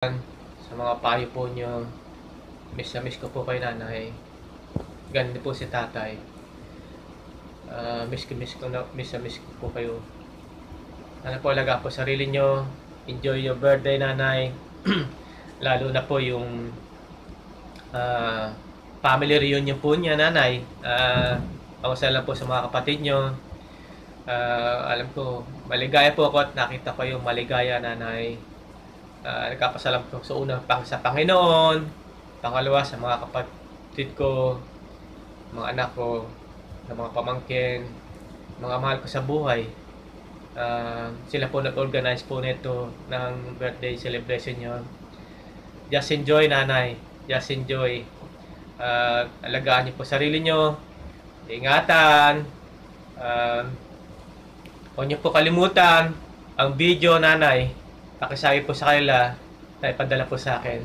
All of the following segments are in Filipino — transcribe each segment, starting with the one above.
Sa mga payo po nyo, miss na miss ko po kay nanay. Ganun din po si tatay. Miss na miss ko po kayo. Ano po, alaga po sarili nyo. Enjoy your birthday, nanay. Lalo na po yung family reunion po niya, nanay. Kamusta lang po sa mga kapatid nyo. Alam ko, maligaya po ako at nakita ko yung maligaya, nanay. Nagkapasalam ko sa una sa Panginoon, pangalawa sa mga kapatid ko, mga anak ko, ng mga pamangkin, mga mahal ko sa buhay. Sila po nag-organize po nito ng birthday celebration nyo. Just enjoy, nanay. Just enjoy. Alagaan niyo po sarili nyo. Ingatan. Huwag niyo po kalimutan ang video, nanay. Pakisabi po sa kanila na ipadala po sa akin.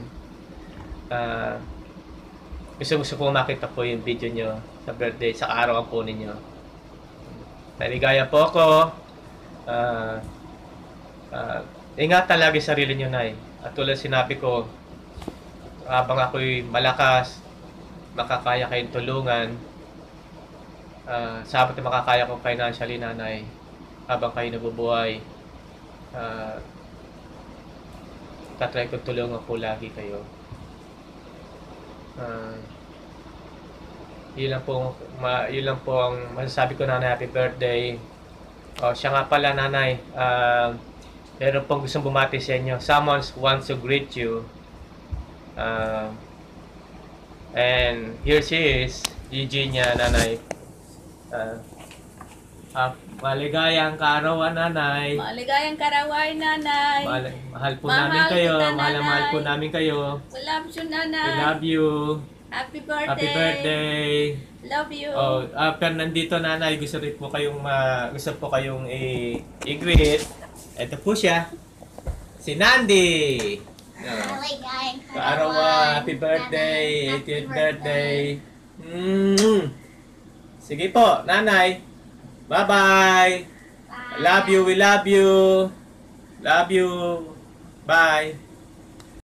Gusto po makita po yung video nyo sa birthday, sa araw po ninyo. Naligaya po ako. Ingatan lagi sarili nyo, nay. At tulad sinabi ko, habang ako'y malakas, makakaya kayong tulungan. Sabat na makakaya ko financially, nanay, habang kayo nabubuhay. Tatry ko tulungan po lagi kayo. Yun lang po ang masasabi ko, nanay. Happy birthday. Siya nga pala, nanay. Meron pong gustong bumati sa inyo. Someone wants to greet you. And here she is. Gigi niya, nanay. Maligayang kaarawan, nanay. Maligayang karaway, nanay. Mahal po namin kayo. Mahal po namin kayo. We love you, nanay. We love you. Happy birthday. Happy birthday. Love you. Pero nandito, nanay, gusto po kayong i-greet. Ito po siya. Si Nandi. Maligayang Kaarawan, happy birthday. 80th birthday. Sige po, nanay. Bye-bye. Love you. We love you. Love you. Bye.